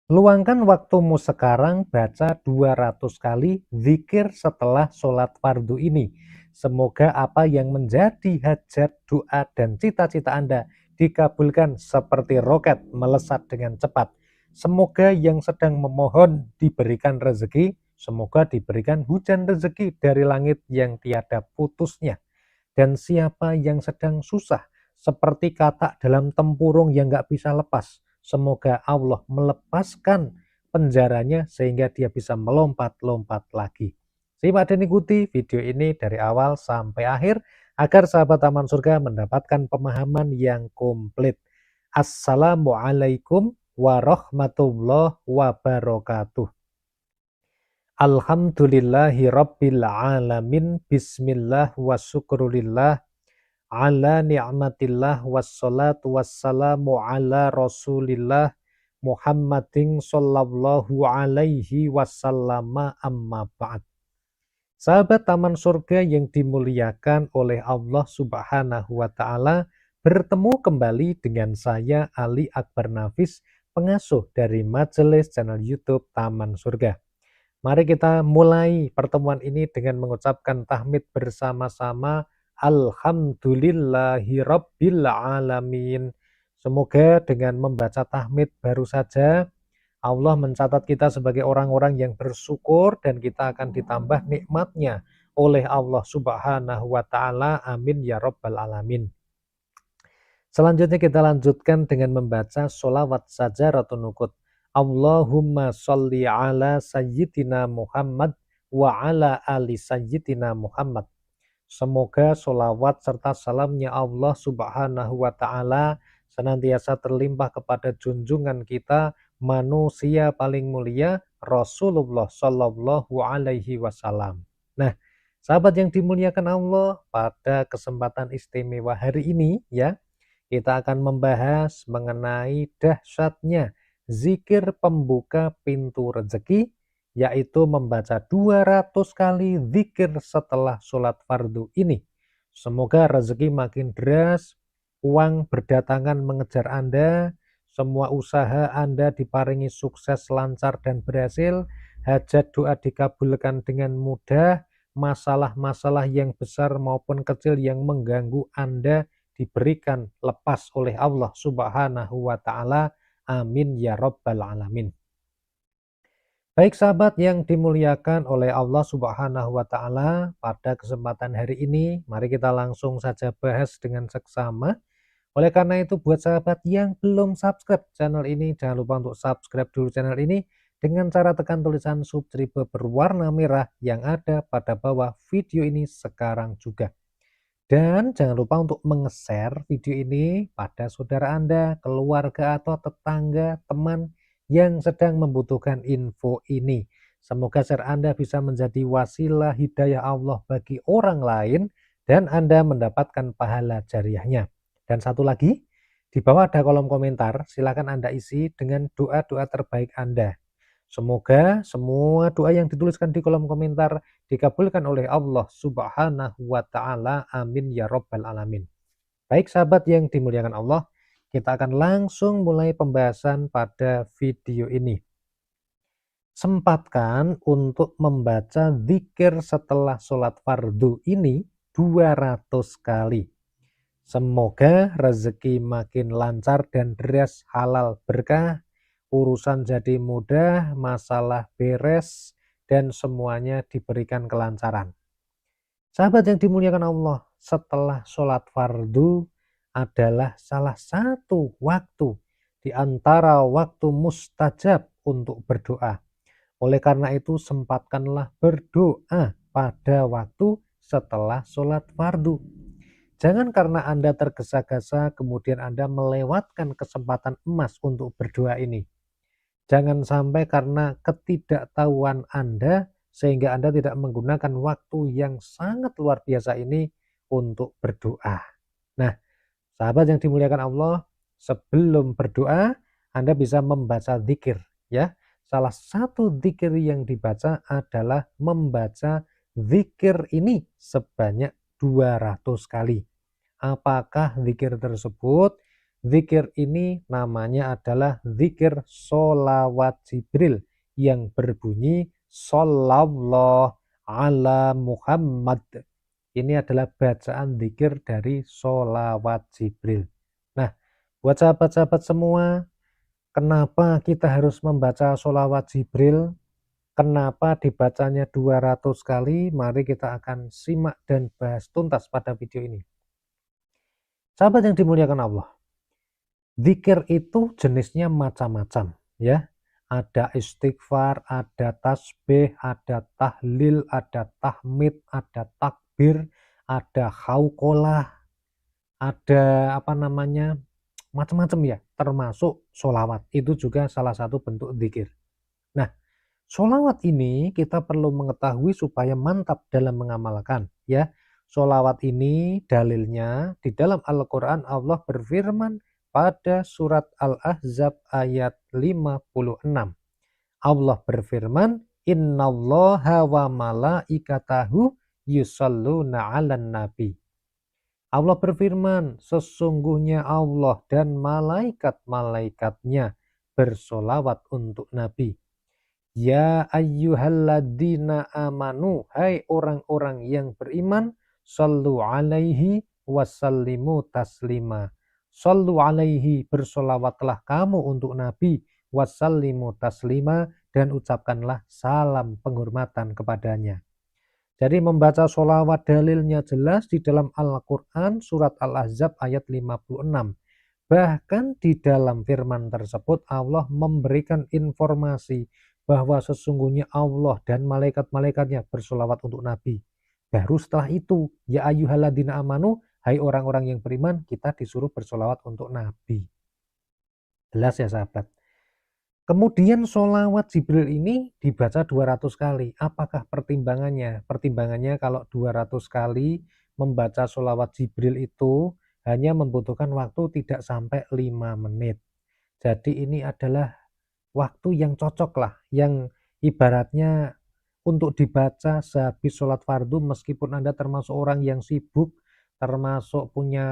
Luangkan waktumu sekarang baca 200 kali zikir setelah sholat fardu ini. Semoga apa yang menjadi hajat, doa, dan cita-cita Anda dikabulkan seperti roket melesat dengan cepat. Semoga yang sedang memohon diberikan rezeki, semoga diberikan hujan rezeki dari langit yang tiada putusnya. Dan siapa yang sedang susah, seperti katak dalam tempurung yang gak bisa lepas, semoga Allah melepaskan penjaranya sehingga dia bisa melompat-lompat lagi. Simak dan ikuti video ini dari awal sampai akhir agar sahabat Taman Surga mendapatkan pemahaman yang komplit. Assalamualaikum warahmatullahi wabarakatuh. Alhamdulillahi rabbil alamin. Bismillah wa syukrulillah ala ni'matillah wassalatu wassalamu ala rasulillah Muhammadin sallallahu alaihi wasallam, amma ba'd. Sahabat Taman Surga yang dimuliakan oleh Allah Subhanahu wa Ta'ala, bertemu kembali dengan saya Ali Akbar Nafis, pengasuh dari Majelis Channel YouTube Taman Surga. Mari kita mulai pertemuan ini dengan mengucapkan tahmid bersama-sama. Alhamdulillahirabbil alamin. Semoga dengan membaca tahmid baru saja Allah mencatat kita sebagai orang-orang yang bersyukur dan kita akan ditambah nikmatnya oleh Allah Subhanahu wa Ta'ala. Amin ya rabbal alamin. Selanjutnya kita lanjutkan dengan membaca sholawat sajaratun nukut. Allahumma sholli ala sayyidina Muhammad wa ala ali sayyidina Muhammad. Semoga sholawat serta salamnya Allah Subhanahu wa Ta'ala senantiasa terlimpah kepada junjungan kita, manusia paling mulia, Rasulullah Shallallahu Alaihi Wasallam. Nah, sahabat yang dimuliakan Allah, pada kesempatan istimewa hari ini ya, kita akan membahas mengenai dahsyatnya zikir pembuka pintu rezeki, yaitu membaca 200 kali zikir setelah sholat fardu ini. Semoga rezeki makin deras, uang berdatangan mengejar Anda, semua usaha Anda diparingi sukses, lancar, dan berhasil, hajat doa dikabulkan dengan mudah, masalah-masalah yang besar maupun kecil yang mengganggu Anda diberikan lepas oleh Allah Subhanahu wa Ta'ala. Amin ya rabbal alamin. Baik sahabat yang dimuliakan oleh Allah Subhanahu wa Ta'ala, pada kesempatan hari ini mari kita langsung saja bahas dengan seksama. Oleh karena itu, buat sahabat yang belum subscribe channel ini, jangan lupa untuk subscribe dulu channel ini dengan cara tekan tulisan subscribe berwarna merah yang ada pada bawah video ini sekarang juga. Dan jangan lupa untuk meng-share video ini pada saudara Anda, keluarga, atau tetangga, teman yang sedang membutuhkan info ini. Semoga share Anda bisa menjadi wasilah hidayah Allah bagi orang lain dan Anda mendapatkan pahala jariahnya. Dan satu lagi, di bawah ada kolom komentar, silakan Anda isi dengan doa-doa terbaik Anda. Semoga semua doa yang dituliskan di kolom komentar dikabulkan oleh Allah Subhanahu wa Ta'ala. Amin ya rabbal alamin. Baik sahabat yang dimuliakan Allah, kita akan langsung mulai pembahasan pada video ini. Sempatkan untuk membaca zikir setelah sholat fardu ini 200 kali. Semoga rezeki makin lancar dan deras, halal berkah, urusan jadi mudah, masalah beres, dan semuanya diberikan kelancaran. Sahabat yang dimuliakan Allah, setelah sholat fardu adalah salah satu waktu di antara waktu mustajab untuk berdoa. Oleh karena itu, sempatkanlah berdoa pada waktu setelah sholat fardu. Jangan karena Anda tergesa-gesa kemudian Anda melewatkan kesempatan emas untuk berdoa ini. Jangan sampai karena ketidaktahuan Anda sehingga Anda tidak menggunakan waktu yang sangat luar biasa ini untuk berdoa. Nah, sahabat yang dimuliakan Allah, sebelum berdoa Anda bisa membaca zikir ya. Salah satu zikir yang dibaca adalah membaca zikir ini sebanyak 200 kali. Apakah zikir tersebut? Zikir ini namanya adalah zikir sholawat Jibril yang berbunyi Shollallahu ala Muhammad. Ini adalah bacaan zikir dari sholawat Jibril. Nah, buat sahabat-sahabat semua, kenapa kita harus membaca sholawat Jibril? Kenapa dibacanya 200 kali? Mari kita akan simak dan bahas tuntas pada video ini. Sahabat yang dimuliakan Allah, zikir itu jenisnya macam-macam ya. Ada istighfar, ada tasbih, ada tahlil, ada tahmid, ada takbir, ada hauqolah, ada apa namanya, macam-macam ya, termasuk sholawat. Itu juga salah satu bentuk zikir. Nah, sholawat ini kita perlu mengetahui supaya mantap dalam mengamalkan ya. Sholawat ini dalilnya di dalam Al-Quran Allah berfirman pada surat Al-Ahzab ayat 56. Allah berfirman, Innallaha wa malaikatahu yusalluna 'alan nabi. Allah berfirman, sesungguhnya Allah dan malaikat-malaikatnya bersolawat untuk Nabi. Ya ayyuhalladzina amanu, hai orang-orang yang beriman, sallu alaihi wasallimu taslima. Sallu alaihi, bersolawatlah kamu untuk Nabi, wasallimu taslima, dan ucapkanlah salam penghormatan kepadanya. Jadi membaca sholawat dalilnya jelas di dalam Al-Quran surat Al-Ahzab ayat 56. Bahkan di dalam firman tersebut Allah memberikan informasi bahwa sesungguhnya Allah dan malaikat-malaikatnya bersolawat untuk Nabi. Baru setelah itu, ya ayyuhalladzina amanu, hai orang-orang yang beriman, kita disuruh bersolawat untuk Nabi. Jelas ya sahabat. Kemudian sholawat Jibril ini dibaca 200 kali. Apakah pertimbangannya? Pertimbangannya kalau 200 kali membaca sholawat Jibril itu hanya membutuhkan waktu tidak sampai 5 menit. Jadi ini adalah waktu yang cocok lah, yang ibaratnya untuk dibaca sehabis sholat fardu meskipun Anda termasuk orang yang sibuk, termasuk punya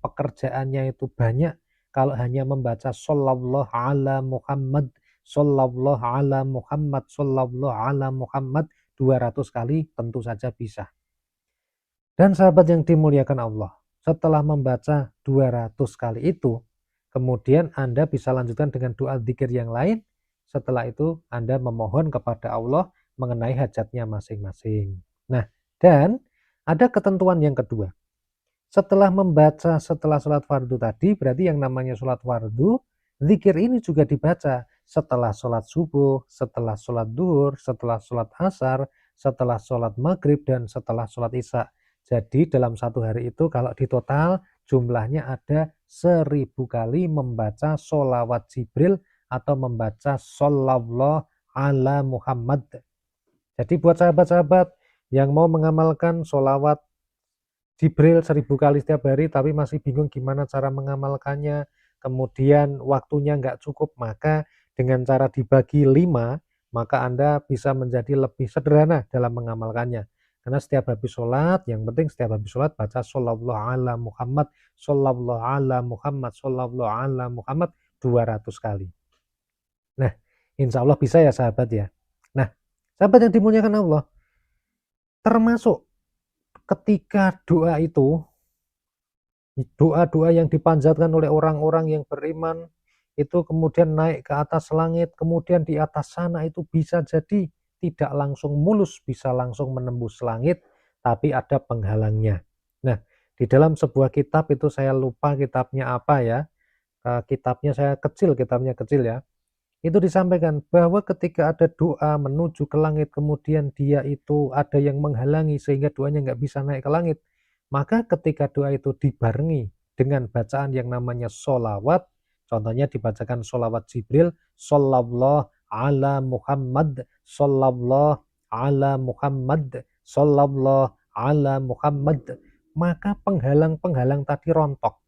pekerjaannya itu banyak, kalau hanya membaca Shallallahu ala Muhammad, Shallallahu ala Muhammad, Shallallahu ala Muhammad 200 kali tentu saja bisa. Dan sahabat yang dimuliakan Allah, setelah membaca 200 kali itu, kemudian Anda bisa lanjutkan dengan doa zikir yang lain. Setelah itu Anda memohon kepada Allah mengenai hajatnya masing-masing. Nah, dan ada ketentuan yang kedua. Setelah membaca setelah sholat fardu tadi, berarti yang namanya sholat fardu, zikir ini juga dibaca setelah sholat subuh, setelah sholat duhur, setelah sholat asar, setelah sholat maghrib, dan setelah sholat isya. Jadi dalam satu hari itu kalau di total jumlahnya ada 1000 kali membaca sholawat Jibril atau membaca Shallallahu ala Muhammad. Jadi buat sahabat-sahabat yang mau mengamalkan sholawat Jibril 1000 kali setiap hari tapi masih bingung gimana cara mengamalkannya, kemudian waktunya nggak cukup, maka dengan cara dibagi 5, maka Anda bisa menjadi lebih sederhana dalam mengamalkannya. Karena setiap habis sholat, yang penting setiap habis sholat baca Shallallahu ala Muhammad, Shallallahu ala Muhammad, Shallallahu ala Muhammad 200 kali. Nah, insya Allah bisa ya sahabat ya. Nah, sahabat yang dimuliakan Allah, termasuk ketika doa itu, doa-doa yang dipanjatkan oleh orang-orang yang beriman, itu kemudian naik ke atas langit, kemudian di atas sana itu bisa jadi tidak langsung mulus, bisa langsung menembus langit, tapi ada penghalangnya. Nah, di dalam sebuah kitab itu saya lupa kitabnya apa ya, kitabnya kecil ya, itu disampaikan bahwa ketika ada doa menuju ke langit, kemudian dia itu ada yang menghalangi sehingga doanya nggak bisa naik ke langit, maka ketika doa itu dibarengi dengan bacaan yang namanya sholawat, contohnya dibacakan sholawat Jibril, Shallallahu ala Muhammad, Shallallahu ala Muhammad, Shallallahu ala Muhammad, maka penghalang-penghalang tadi rontok.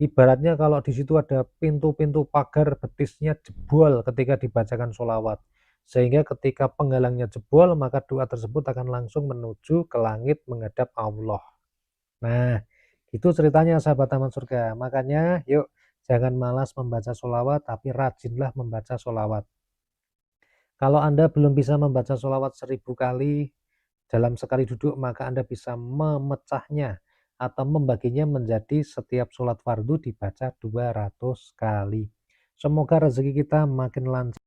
Ibaratnya kalau di situ ada pintu-pintu pagar betisnya jebol ketika dibacakan sholawat. Sehingga ketika penghalangnya jebol, maka doa tersebut akan langsung menuju ke langit menghadap Allah. Nah, itu ceritanya sahabat taman surga. Makanya yuk Jangan malas membaca sholawat, tapi rajinlah membaca sholawat. Kalau Anda belum bisa membaca sholawat 1000 kali dalam sekali duduk, maka Anda bisa memecahnya atau membaginya menjadi setiap sholat fardu dibaca 200 kali. Semoga rezeki kita makin lancar.